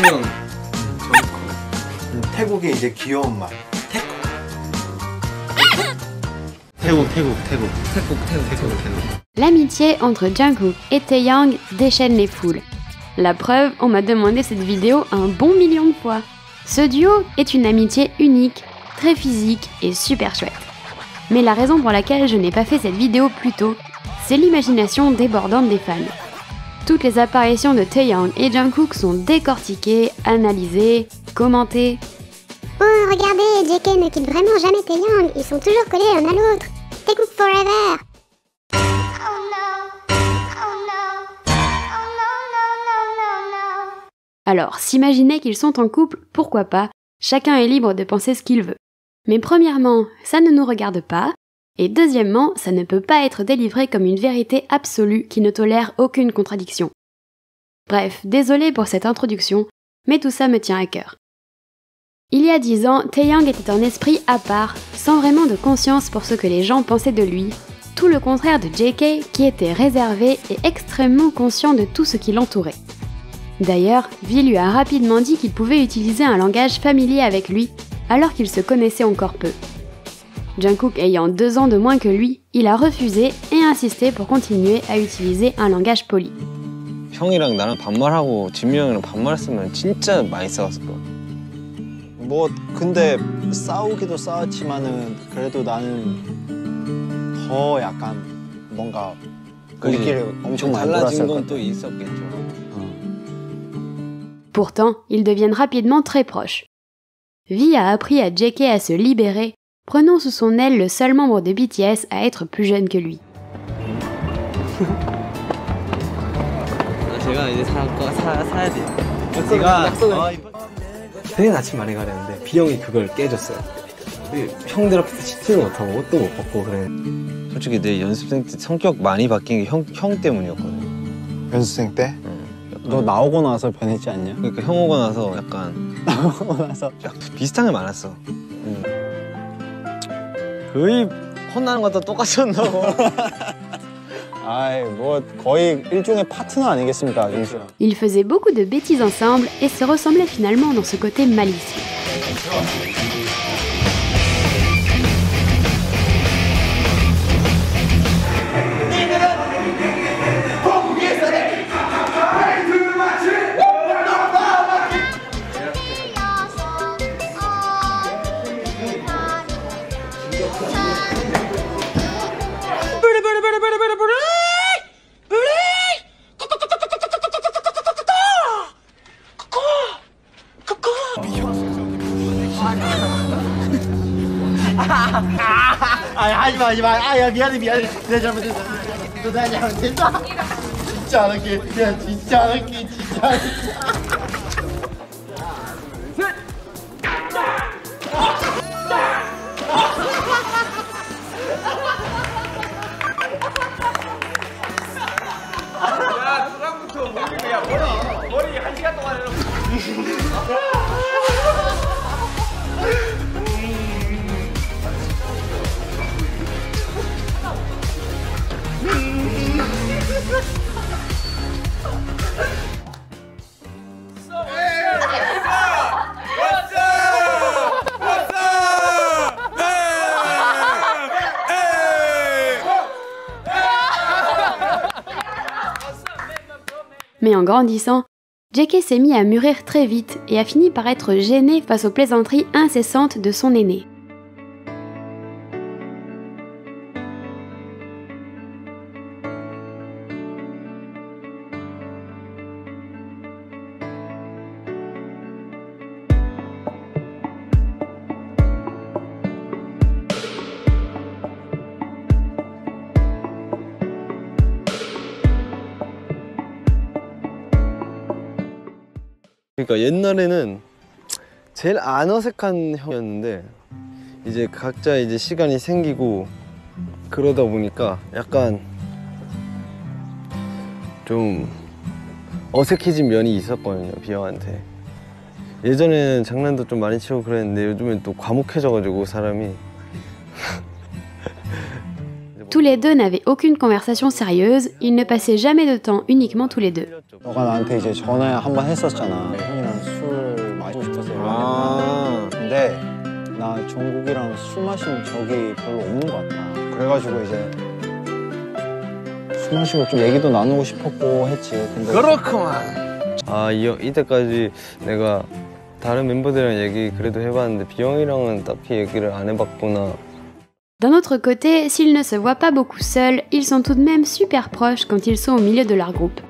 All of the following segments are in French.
태영 태국의 이제 귀여운 말. L'amitié entre Jungkook et Taeyang déchaîne les foules. La preuve, on m'a demandé cette vidéo un bon million de fois. Ce duo est une amitié unique, très physique et super chouette. Mais la raison pour laquelle je n'ai pas fait cette vidéo plus tôt, c'est l'imagination débordante des fans. Toutes les apparitions de Taeyang et Jungkook sont décortiquées, analysées, commentées. Oh, regardez, JK ne quitte vraiment jamais Taeyang, ils sont toujours collés l'un à l'autre. Taekook forever. Alors, s'imaginer qu'ils sont en couple, pourquoi pas, chacun est libre de penser ce qu'il veut. Mais premièrement, ça ne nous regarde pas, et deuxièmement, ça ne peut pas être délivré comme une vérité absolue qui ne tolère aucune contradiction. Bref, désolé pour cette introduction, mais tout ça me tient à cœur. Il y a 10 ans, Taeyang était un esprit à part, sans vraiment de conscience pour ce que les gens pensaient de lui, tout le contraire de JK qui était réservé et extrêmement conscient de tout ce qui l'entourait. D'ailleurs, V lui a rapidement dit qu'il pouvait utiliser un langage familier avec lui, alors qu'ils se connaissaient encore peu. Jungkook ayant 2 ans de moins que lui, il a refusé et insisté pour continuer à utiliser un langage poli. 형이랑 나랑 반말하고 진미 형이랑 반말했으면 진짜 많이 싸웠을 거야. 뭐 근데 싸우기도 싸웠지만은 그래도 나는 더 약간 뭔가 우리끼리 엄청 많이 놀았을 것 같아. 또 있었겠죠. Pourtant, ils deviennent rapidement très proches. V a appris à JK à se libérer, prenant sous son aile le seul membre de BTS à être plus jeune que lui. 제가 이제 사야 돼요. 제가 내일 아침 많이 가려는데 비영이 그걸 깨줬어요. 형들 앞에서 씻지도 못하고 옷도 못 벗고 그래. 솔직히 내 연습생 때 성격 많이 바뀐 게 형 때문이었거든. 연습생 때? 너 나오고 나서 변했지 않냐? 그러니까 형 오고 나서 약간 나오고 나서 비슷한 게 많았어. 거의 혼나는 것도 똑같이 혼나고. 아이 뭐 거의 일종의 파트너 아니겠습니까, 준수? Ils faisaient beaucoup de bêtises ensemble et se ressemblaient finalement dans ce côté malicieux. 하지마 아야 미안해 내 잘못했어 너 잘못했어 진짜 안 할게 그냥 진짜 안 할게 진짜 안 할게 야 누가부터 머리 1시간 동안 해놓고 Mais en grandissant, JK s'est mis à mûrir très vite et a fini par être gêné face aux plaisanteries incessantes de son aîné. 그러니까 옛날에는 제일 안 어색한 형이었는데 이제 각자 이제 시간이 생기고 그러다 보니까 약간 좀 어색해진 면이 있었거든요, 비형한테. 예전에는 장난도 좀 많이 치고 그랬는데 요즘엔 또 과묵해져가지고 사람이. Tous les deux n'avaient aucune conversation sérieuse, ils ne passaient jamais de temps uniquement tous les deux. 너가 나한테 이제 전화 한번 했었잖아. 형이랑 술 아, 근데 나 정국이랑 술 마시는 적이 별로 없는 것 같다. 그래가지고 이제 술 마시고 좀 얘기도 나누고 싶었고 했지. 근데 그렇구만. 아, 이때까지 내가 다른 멤버들이랑 얘기 그래도 해봤는데 비영이랑은 딱히 얘기를 안 해봤구나. D'un autre côté, s'ils ne se voient pas beaucoup seuls, ils sont tout de même super proches quand ils sont au milieu de leur groupe.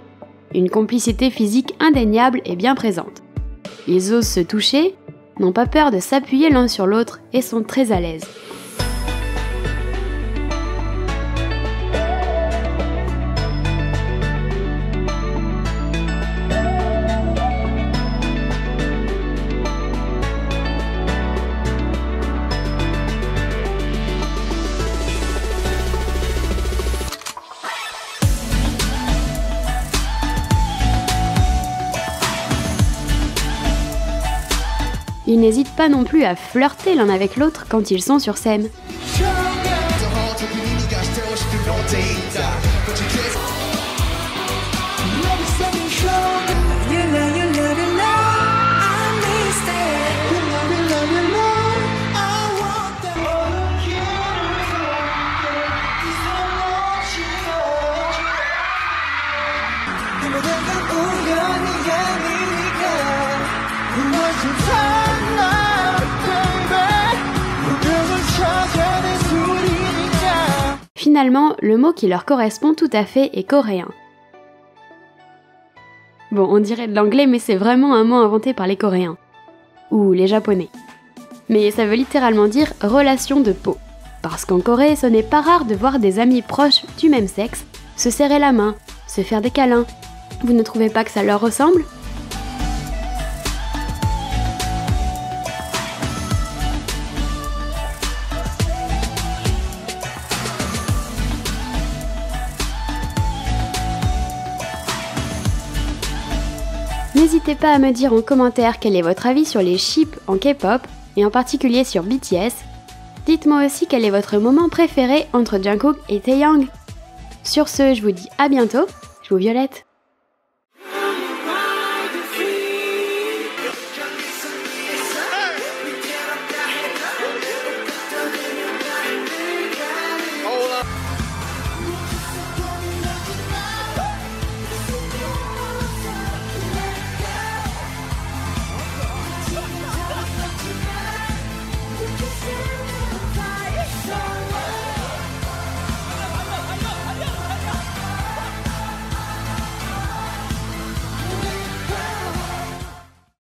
Une complicité physique indéniable est bien présente. Ils osent se toucher, n'ont pas peur de s'appuyer l'un sur l'autre et sont très à l'aise. Ils n'hésitent pas non plus à flirter l'un avec l'autre quand ils sont sur scène. Finalement, le mot qui leur correspond tout à fait est coréen. Bon, on dirait de l'anglais, mais c'est vraiment un mot inventé par les Coréens. Ou les Japonais. Mais ça veut littéralement dire « relation de peau ». Parce qu'en Corée, ce n'est pas rare de voir des amis proches du même sexe se serrer la main, se faire des câlins. Vous ne trouvez pas que ça leur ressemble ? N'hésitez pas à me dire en commentaire quel est votre avis sur les ships en K-pop, et en particulier sur BTS. Dites-moi aussi quel est votre moment préféré entre Jungkook et Taeyang. Sur ce, je vous dis à bientôt, je vous violette.